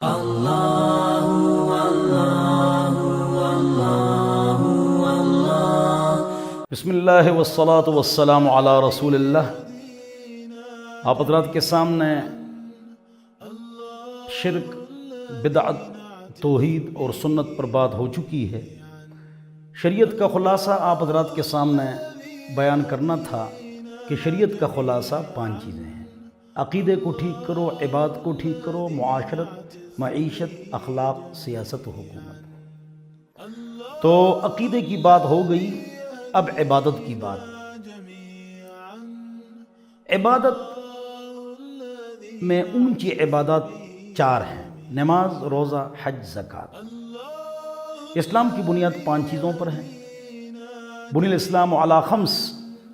بسم اللہ والصلاة والسلام علی رسول اللہ۔ آپ حضرات کے سامنے شرک، بدعت، توحید اور سنت پر بات ہو چکی ہے۔ شریعت کا خلاصہ آپ حضرات کے سامنے بیان کرنا تھا کہ شریعت کا خلاصہ 5 چیزیں ہیں۔ عقیدے کو ٹھیک کرو، عبادت کو ٹھیک کرو، معاشرت، معیشت، اخلاق، سیاست و حکومت۔ تو عقیدے کی بات ہو گئی، اب عبادت کی بات۔ عبادت میں اونچی عبادات 4 ہیں: نماز، روزہ، حج، زکوٰۃ۔ اسلام کی بنیاد 5 چیزوں پر ہے۔ بنی الاسلام علی 5،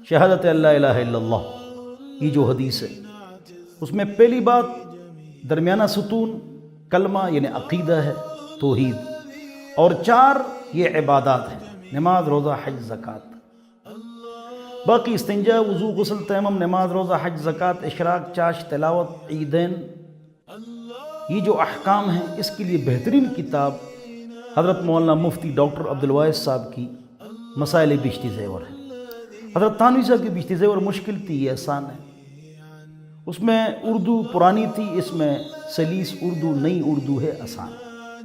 شہادت اللہ الہ الا اللہ، یہ جو حدیث ہے اس میں پہلی بات درمیانہ ستون کلمہ یعنی عقیدہ ہے، توحید، اور 4 یہ عبادات ہیں: نماز، روزہ، حج، زکوٰۃ۔ باقی استنجا، وضو، غسل، تیمم، نماز، روزہ، حج، زکوٰۃ، اشراق، چاش، تلاوت، عیدین، یہ جو احکام ہیں اس کے لیے بہترین کتاب حضرت مولانا مفتی ڈاکٹر عبدالواحد صاحب کی مسائل بشتی زیور ہے۔ حضرت تھانوی صاحب کی بشتی زیور مشکل تھی، یہ آسان ہے۔ اس میں اردو پرانی تھی، اس میں سلیس اردو، نئی اردو ہے، آسان۔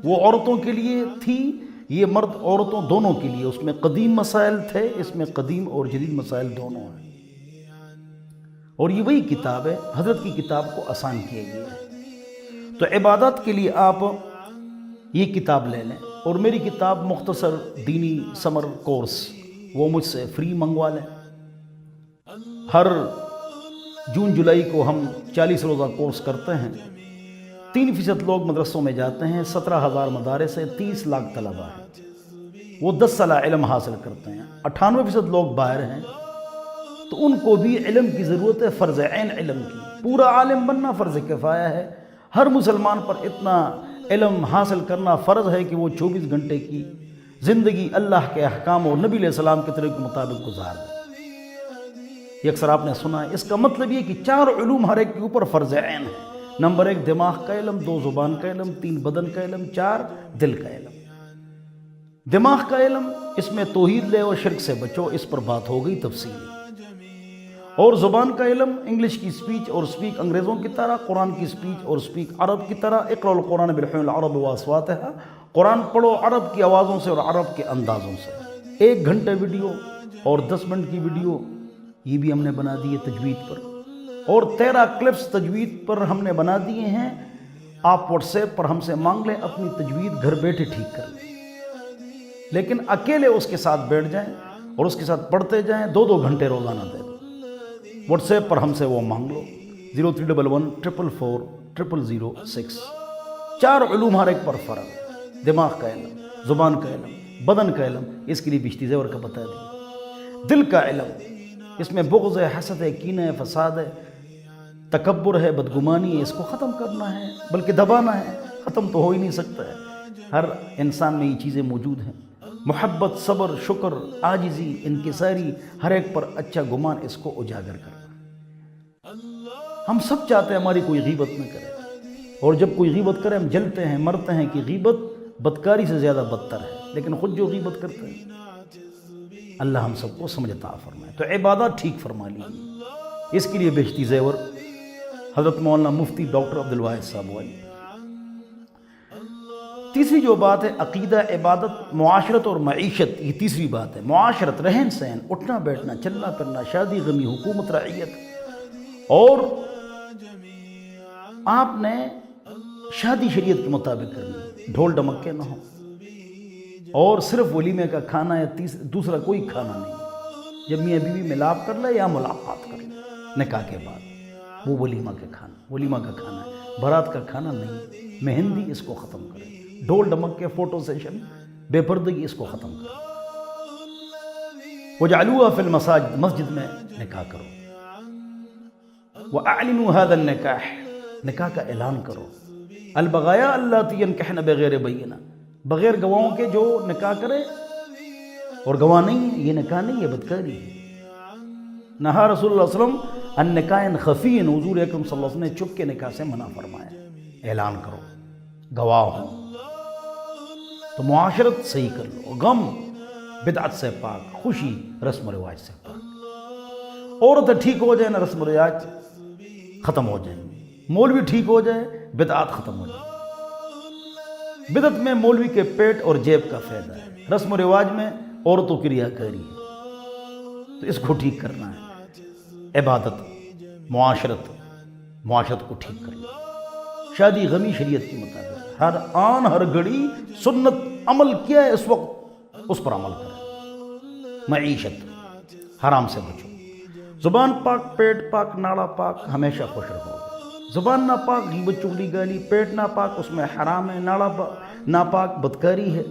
وہ عورتوں کے لیے تھی، یہ مرد عورتوں دونوں کے لیے۔ اس میں قدیم مسائل تھے، اس میں قدیم اور جدید مسائل دونوں ہیں، اور یہ وہی کتاب ہے، حضرت کی کتاب کو آسان کیا گیا ہے۔ تو عبادت کے لیے آپ یہ کتاب لے لیں، اور میری کتاب مختصر دینی سمر کورس وہ مجھ سے فری منگوا لیں۔ ہر جون جولائی کو ہم 40 روزہ کورس کرتے ہیں۔ 3% لوگ مدرسوں میں جاتے ہیں، 17,000 مدارس ہیں، 30 لاکھ طلبہ ہیں، وہ 10 سالہ علم حاصل کرتے ہیں۔ 98% لوگ باہر ہیں، تو ان کو بھی علم کی ضرورت ہے، فرض عین علم کی۔ پورا عالم بننا فرض کفایہ ہے، ہر مسلمان پر اتنا علم حاصل کرنا فرض ہے کہ وہ 24 گھنٹے کی زندگی اللہ کے احکام اور نبی علیہ السلام کے طریقے کے مطابق گزار دے۔ یہ اکثر آپ نے سنا ہے۔ اس کا مطلب یہ کہ 4 علوم ہر ایک کے اوپر فرض عین ہے۔ نمبر 1 دماغ کا علم، 2 زبان کا علم، 3 بدن کا علم، 4 دل کا علم۔ دماغ کا علم، اس میں توحید لے اور شرک سے بچو، اس پر بات ہو گئی تفصیلی۔ اور زبان کا علم، انگلش کی سپیچ اور سپیک انگریزوں کی طرح، قرآن کی سپیچ اور سپیک عرب کی طرح۔ اقرأ القرآن بلحن العرب واصواتها، قرآن پڑھو عرب کی آوازوں سے اور عرب کے اندازوں سے۔ 1 گھنٹے ویڈیو اور 10 منٹ کی ویڈیو یہ بھی ہم نے بنا دی ہے تجوید پر، اور 13 کلپس تجوید پر ہم نے بنا دیے ہیں۔ آپ واٹس ایپ پر ہم سے مانگ لیں، اپنی تجوید گھر بیٹھے ٹھیک کر لیں، لیکن اکیلے اس کے ساتھ بیٹھ جائیں اور اس کے ساتھ پڑھتے جائیں، 2 گھنٹے روزانہ دے دیں۔ واٹس ایپ پر ہم سے وہ مانگ لو، 0311 444 0006۔ 4 علوم ہر ایک پر فرض ہے: دماغ کا علم، زبان کا علم، بدن کا علم، اس کے لیے بشتی زیور کا بتا دیا۔ دل کا علم، اس میں بغض ہے، حسد ہے، کینہ ہے، فساد ہے، تکبر ہے، بدگمانی ہے، اس کو ختم کرنا ہے، بلکہ دبانا ہے۔ ختم تو ہو ہی نہیں سکتا ہے، ہر انسان میں یہ چیزیں موجود ہیں۔ محبت، صبر، شکر، عاجزی، انکساری، ہر ایک پر اچھا گمان، اس کو اجاگر کرنا۔ ہم سب چاہتے ہیں ہماری کوئی غیبت نہ کرے، اور جب کوئی غیبت کرے ہم جلتے ہیں، مرتے ہیں کہ غیبت بدکاری سے زیادہ بدتر ہے، لیکن خود جو غیبت کرتے ہیں، اللہ ہم سب کو سمجھ عطا فرمائے۔ تو عبادات ٹھیک فرما لیجیے، اس کے لیے بشتی زیور حضرت مولانا مفتی ڈاکٹر عبدالواحد صاحب والی۔ تیسری جو بات ہے عقیدہ، عبادت، معاشرت اور معیشت، یہ تیسری بات ہے۔ معاشرت، رہن سہن، اٹھنا بیٹھنا، چلنا پھرنا، شادی غمی، حکومت، رعیت، اور آپ نے شادی شریعت کے مطابق کرنی ہے، ڈھول ڈمکے نہ ہو، اور صرف ولیمے کا کھانا ہے، دوسرا کوئی کھانا نہیں۔ جب میاں بیوی ملاپ کر لے یا ملاقات کر لے نکاح کے بعد، وہ ولیمہ کا کھانا ہے، بارات کا کھانا نہیں۔ مہندی، اس کو ختم کریں۔ ڈھول ڈمک کے فوٹو سیشن، بے پردگی، اس کو ختم کریں۔ وَجَعَلُوهَا فِي الْمَسَاجِدِ، مسجد میں نکاح کرو۔ وَأَعْلِنُوا هَذَا النِّكَاحَ، نکاح کا اعلان کرو۔ البغایا اللَّاتِي يَنْكِحْنَ بِغَيْرِ بَيِّنَةٍ، بغیر گواہوں کے جو نکاح کرے اور گواہ نہیں ہے، یہ نکاح نہیں، یہ بدکاری ہے۔ نہا رسول اللہ صلی اللہ علیہ وسلم النکاح خفی، حضور اکرم صلی اللہ علیہ وسلم نے چپ کے نکاح سے منع فرمایا۔ اعلان کرو، گواہ ہوں۔ تو معاشرت صحیح کر لو، غم بدعت سے پاک، خوشی رسم و رواج سے پاک۔ عورتیں ٹھیک ہو جائیں نا، رسم و رواج ختم ہو جائیں گے، مولوی ٹھیک ہو جائے بدعات ختم ہو جائیں۔ بدعت میں مولوی کے پیٹ اور جیب کا فائدہ ہے، رسم و رواج میں عورتوں کی ریاکاری ہے، تو اس کو ٹھیک کرنا ہے۔ عبادت، معاشرت کو ٹھیک کرنا، شادی غمی شریعت کے مطابق، ہر آن ہر گھڑی سنت عمل کیا ہے اس وقت اس پر عمل کریں۔ معیشت، حرام سے بچو، زبان پاک، پیٹ پاک، ناڑا پاک، ہمیشہ خوش رہو۔ زبان ناپاک، غیبت چغلی گالی، پیٹ ناپاک، اس میں حرام ہے، ناڑا ناپاک، بدکاری ہے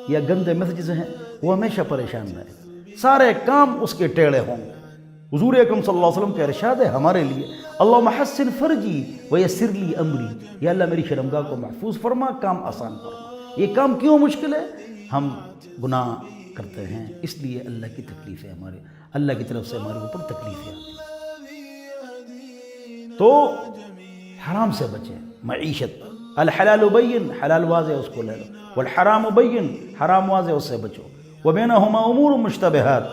یا گندے میسیجز ہیں، وہ ہمیشہ پریشان رہے، سارے کام اس کے ٹیڑے ہوں گے۔ حضور اکرم صلی اللہ علیہ وسلم کا ارشاد ہے ہمارے لیے، اللہم حسن فرجی ویسر لی امری، یا اللہ میری شرمگاہ کو محفوظ فرما، کام آسان فرما۔ یہ کام کیوں مشکل ہے؟ ہم گناہ کرتے ہیں، اس لیے اللہ کی تکلیف ہے، ہمارے اللہ کی طرف سے ہمارے اوپر تکلیفیں آتی ہیں۔ تو حرام سے بچیں۔ معیشت، الحلال بین، حلال واضح اس کو لے لو، والحرام بین، حرام واضح اس سے بچو، وبینہما امور مشتبہات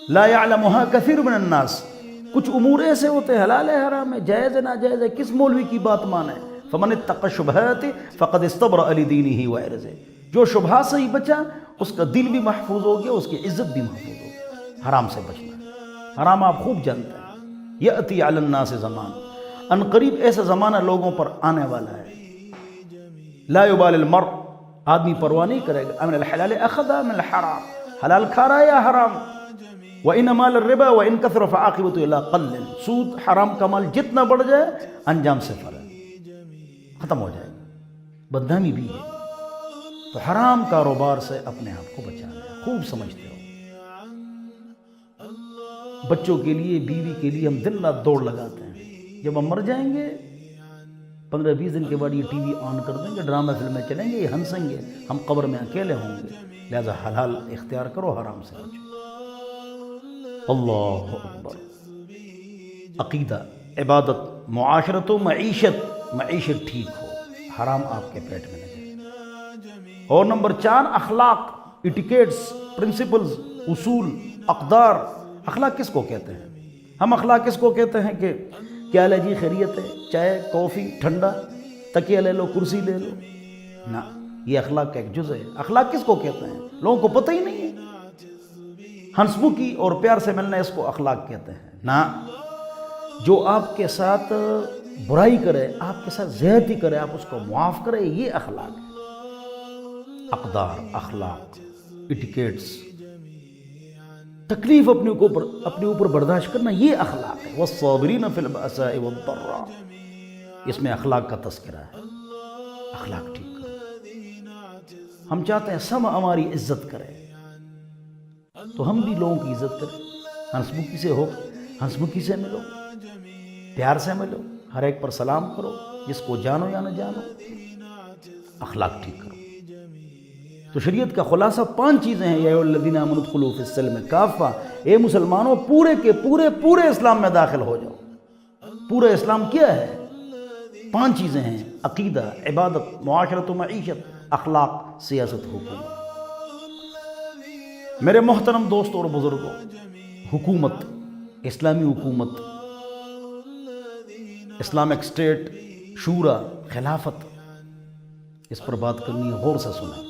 لا يعلمها كثير من الناس، کچھ امور ایسے ہوتے ہیں حلال ہے حرام ہے، جائز ہے ناجائز ہے، کس مولوی کی بات مانے؟ فمن اتقى الشبہات فقد استبرأ لدینہ وعرضہ، جو شبہات سے ہی بچا اس کا دل بھی محفوظ ہو گیا، اس کی عزت بھی محفوظ ہو گیا۔ حرام سے بچنا، حرام آپ خوب جانتے ہیں۔ یأتی علی الناس زمان، ان قریب ایسا زمانہ لوگوں پر آنے والا ہے، لا یبال المرء، آدمی پرواہ نہیں کرے گا، من الحلال اخذ من الحرام، حلال کھا رہا ہے یا حرام۔ وَإِنَّ مَالَ الرِّبَا وَإِنْ كَثُرَ فَعَاقِبَتُهُ إِلَىٰ قَلٍّ، سود حرام کا مال جتنا بڑھ جائے انجام سے فرق ختم ہو جائے گا، بدنامی بھی ہے۔ تو حرام کاروبار سے اپنے آپ کو بچانا ہے، خوب سمجھتے ہو۔ بچوں کے لیے، بیوی کے لیے ہم دن رات دوڑ لگاتے ہیں، جب ہم مر جائیں گے 15-20 دن کے بعد یہ ٹی وی آن کر دیں گے، ڈرامہ فلمیں چلیں گے، یہ ہنسیں گے، ہم قبر میں اکیلے ہوں گے۔ لہذا حلال اختیار کرو، حرام سے بچو۔ اللہ اکبر۔ عقیدہ، عبادت، معاشرت و معیشت ٹھیک ہو، حرام آپ کے پیٹ میں نہ جائے۔ اور نمبر 4، اخلاق، ایٹیکیٹس، پرنسپلز، اصول، اقدار۔ اخلاق کس کو کہتے ہیں؟ ہم اخلاق کس کو کہتے ہیں کہ کیا ہے جی، خیریت ہے، چائے، کافی، ٹھنڈا، تکیہ لے لو، کرسی لے لو، نہ، یہ اخلاق کا ایک جزء ہے۔ اخلاق کس کو کہتے ہیں؟ لوگوں کو پتہ ہی نہیں ہے۔ ہنسمکھی اور پیار سے ملنا، اس کو اخلاق کہتے ہیں؟ نہ، جو آپ کے ساتھ برائی کرے، آپ کے ساتھ زیادتی کرے، آپ اس کو معاف کرے، یہ اخلاق ہے۔ اقدار، اخلاق، ایٹیکیٹس، تکلیف اپنے اوپر برداشت کرنا، یہ اخلاق ہے۔ والصابرین فی البأساء والضراء، اس میں اخلاق کا تذکرہ ہے۔ اخلاق ٹھیک کرو۔ ہم چاہتے ہیں سب ہماری عزت کرے، تو ہم بھی لوگوں کی عزت کریں، ہنسمکھی سے ہو، ہنسمکھی سے ملو، پیار سے ملو، ہر ایک پر سلام کرو، جس کو جانو یا نہ جانو، اخلاق ٹھیک کرو۔ تو شریعت کا خلاصہ 5 چیزیں ہیں۔ یا ایھا الذین آمنوا ادخلوا فی السلم کافہ، اے مسلمانوں پورے کے پورے اسلام میں داخل ہو جاؤ۔ پورا اسلام کیا ہے؟ 5 چیزیں ہیں، عقیدہ، عبادت، معاشرت و معیشت، اخلاق، سیاست، حکومت۔ میرے محترم دوستوں اور بزرگوں، حکومت، اسلامی حکومت، اسلامک اسٹیٹ، شورا، خلافت، اس پر بات کرنی ہے، غور سے سنیں۔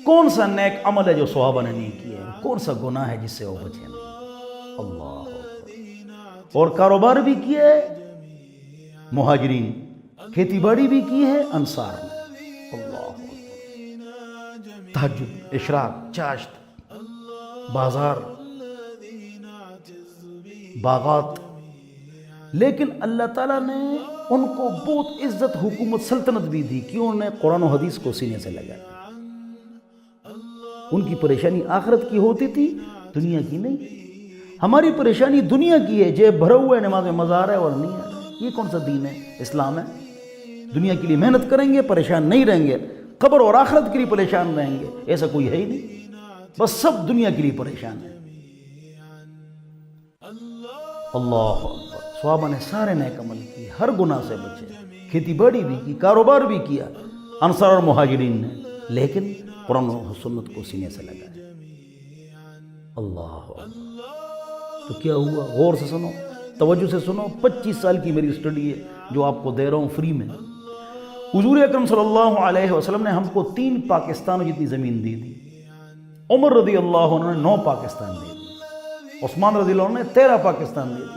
کون سا نیک عمل ہے جو صحابہ نے نہیں کیا ہے؟ کون سا گناہ ہے جس سے وہ بچے نہیں؟ اللہ اکبر۔ اور کاروبار بھی کیا ہے مہاجرین، کھیتی باڑی بھی کی ہے انصار نے۔ اللہ اکبر۔ تہجد، اشراق، چاشت، بازار، باغات، لیکن اللہ تعالیٰ نے ان کو بہت عزت، حکومت، سلطنت بھی دی، کیوں؟ انہوں نے قرآن و حدیث کو سینے سے لگایا۔ ان کی پریشانی آخرت کی ہوتی تھی، دنیا کی نہیں۔ ہماری پریشانی دنیا کی ہے، جیب بھرا ہوا ہے، نماز میں مزہ آ رہا ہے اور نہیں آ رہا ہے۔ یہ کون سا دین ہے؟ اسلام ہے؟ دنیا کے لیے محنت کریں گے، پریشان نہیں رہیں گے، قبر اور آخرت کے لیے پریشان رہیں گے، ایسا کوئی ہے ہی نہیں، بس سب دنیا کے لیے پریشان ہیں۔ اللہ اکبر۔ صحابہ نے سارے نیک عمل کیے، ہر گناہ سے بچے، کھیتی باڑی بھی کی، کاروبار بھی کیا انصار اور مہاجرین نے، لیکن قرآن و سنت کو سینے سے لگایا۔ اللہ اکبر۔ تو کیا ہوا؟ غور سے سنو، توجہ سے سنو، 25 سال کی میری اسٹڈی ہے جو آپ کو دے رہا ہوں فری میں۔ حضور اکرم صلی اللہ علیہ وسلم نے ہم کو 3 پاکستانوں جتنی زمین دی تھی۔ عمر رضی اللہ عنہ نے 9 پاکستان دے دی، عثمان رضی اللہ عنہ نے 13 پاکستان دے دی،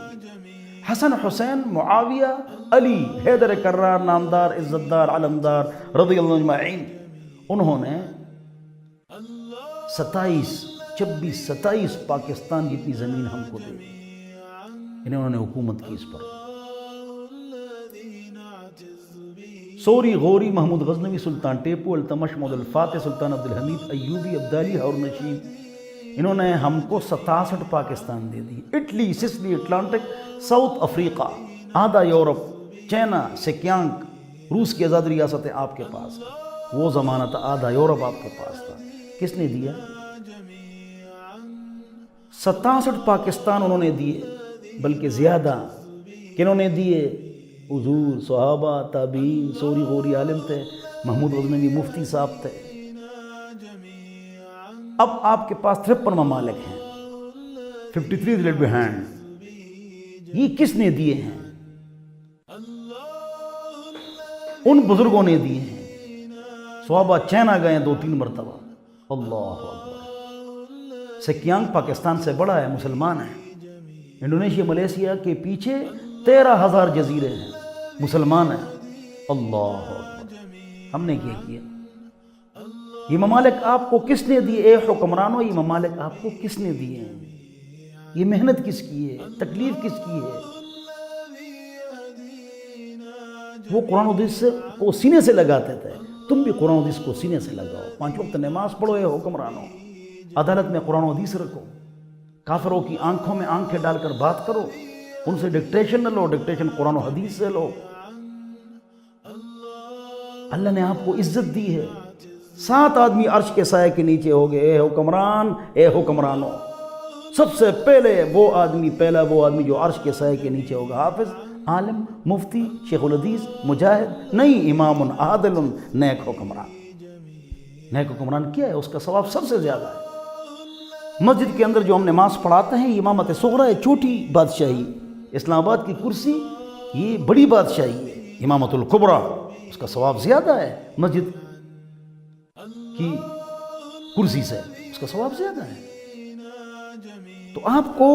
حسن حسین معاویہ علی حیدر کرار نامدار عزتدار علمدار رضی اللہ عنہ اجمعین، انہوں نے 27 پاکستان جتنی زمین ہم کو دے دی، انہوں نے حکومت کی اس پر۔ سوری غوری محمود غزنوی سلطان ٹیپو التمش محمود الفاتح سلطان عبدالحمید ایوبی عبدالی ہارون رشید، انہوں نے ہم کو 67 پاکستان دے دی۔ Italy, Sicily, Atlantic, South Africa, آدھا یورپ، چائنا، سکیانک، روس کی آزاد ریاستیں آپ کے پاس، وہ زمانہ تھا آدھا یورپ آپ کے پاس تھا۔ کس نے دیا؟ 67 پاکستان انہوں نے دیے، بلکہ زیادہ کنہوں نے دیے؟ حضور، صحابہ، تابعین، سوری غوری عالم تھے، محمود غزنوی مفتی صاحب تھے۔ اب آپ کے پاس 53 ممالک ہیں، 53 لیٹ بہائنڈ، یہ کس نے دیے ہیں؟ ان بزرگوں نے دیے ہیں۔ صحابہ چائنا گئے 2-3 مرتبہ، اللہ اکبر۔ سکیانگ پاکستان سے بڑا ہے، مسلمان ہے۔ انڈونیشیا، ملیشیا کے پیچھے 13,000 جزیرے ہیں، مسلمان ہیں، اللہ اکبر۔ ہم نے کیا کیا؟ یہ ممالک آپ کو کس نے دیے؟ اے حکمرانوں، یہ ممالک آپ کو کس نے دیے ہیں؟ یہ محنت کس کی ہے؟ تکلیف کس کی ہے؟ وہ قرآن و حدیث کو سینے سے لگاتے تھے، تم بھی قرآن و حدیث کو سینے سے لگاؤ، 5 وقت نماز پڑھو اے حکمرانوں، عدالت میں قرآن و حدیث رکھو، کافروں کی آنکھوں میں آنکھیں ڈال کر بات کرو، ان سے ڈکٹیشن نہ لو، ڈکٹیشن قرآن و حدیث سے لو۔ اللہ نے آپ کو عزت دی ہے، 7 آدمی عرش کے سائے کے نیچے ہو گئے، اے حکمران، اے حکمرانوں۔ سب سے پہلا وہ آدمی جو عرش کے سائے کے نیچے ہوگا، حافظ، عالم، مفتی، شیخ الحدیث، مجاہد نہیں، امام عادل، نیک حکمران۔ نیک حکمران کیا ہے؟ اس کا ثواب سب سے زیادہ ہے۔ مسجد کے اندر جو ہم نماز پڑھاتے ہیں، امامت صغرا ہے، چھوٹی بادشاہی، اسلام آباد کی کرسی یہ بڑی بادشاہی ہے، امامت الکبریٰ، اس کا ثواب زیادہ ہے مسجد کی کرسی سے، اس کا ثواب زیادہ ہے۔ تو آپ کو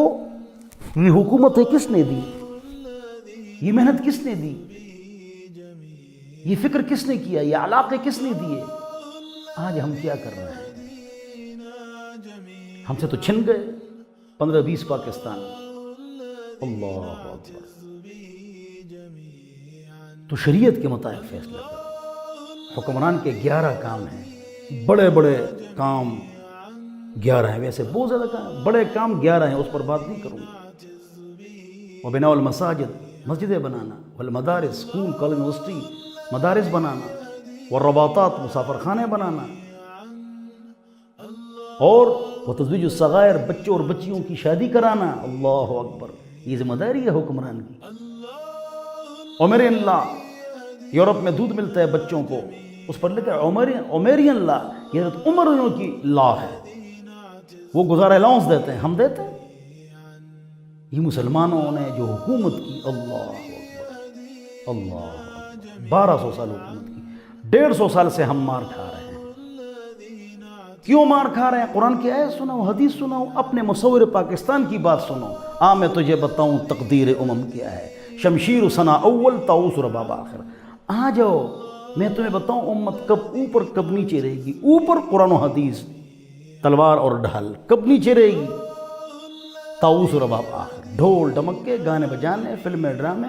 یہ حکومت کس نے دی؟ یہ محنت کس نے دی؟ یہ فکر کس نے کیا؟ یہ علاقے کس نے دیے؟ آج ہم کیا کر رہے ہیں؟ ہم سے تو چھن گئے 15-20 پاکستان، اللہ اکبر۔ تو شریعت کے مطابق فیصلہ کرو۔ حکمران کے 11 کام ہیں، بڑے بڑے کام 11 ہیں، ویسے بہت زیادہ کام ہیں، بڑے کام 11 ہیں، اس پر بات نہیں کروں گا۔ وبناء المساجد، مسجدیں بنانا، والمدارس، اسکول، کالج، یونیورسٹی، مدارس بنانا، والرباطات، مسافر خانے بنانا، اور وتزویج الصغائر، بچوں اور بچیوں کی شادی کرانا، اللہ اکبر۔ یہ ذمہ داری ہے حکمران کی۔ عمرین لا، یورپ میں دودھ ملتا ہے بچوں کو، اس پر لکھا ہے عمرین لا، یہ عمروں کی لا ہے، وہ گزارا الاؤنس دیتے ہیں، ہم دیتے ہیں؟ یہ مسلمانوں نے جو حکومت کی، اللہ اکبر، اللہ اکبر، 1200 سال حکومت کی، 150 سال سے ہم مار کھا رہے ہیں۔ کیوں مار کھا رہے ہیں؟ قرآن کی آیت سناؤ، حدیث سناؤ، اپنے مصور پاکستان کی بات سنو۔ میں تجھے بتاؤں تقدیر کیا ہے، شمشیر ثنا اول، طاؤس رباب آخر۔ آ جاؤ، میں تمہیں بتاؤں امت کب اوپر کب نیچے رہے گی۔ اوپر قرآن و حدیث، تلوار اور ڈھال، کب نیچے رہے گی؟ طاؤس رباب آخر، ڈھول ڈمکے، گانے بجانے، فلمیں، ڈرامے،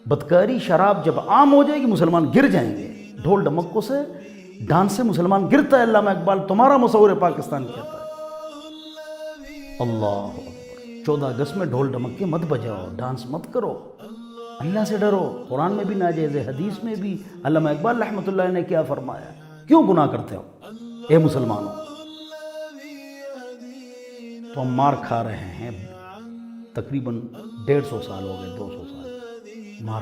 بدکاری، شراب جب عام ہو جائے گی مسلمان گر جائیں گے۔ ڈھول ڈمکوں سے، ڈانس سے مسلمان گرتا ہے۔ علامہ اقبال تمہارا مصور پاکستان کہتا ہے، اللہ اکبر۔ 14 اگست میں ڈھول ڈمک کے مت بجاؤ، ڈانس مت کرو، اللہ سے ڈرو۔ قرآن میں بھی ناجائز ہے، حدیث میں بھی۔ علامہ اقبال رحمۃ اللہ نے کیا فرمایا؟ کیوں گناہ کرتے ہو اے مسلمانوں؟ تو ہم مار کھا رہے ہیں، تقریباً 150 سال ہو گئے، 200 سال مار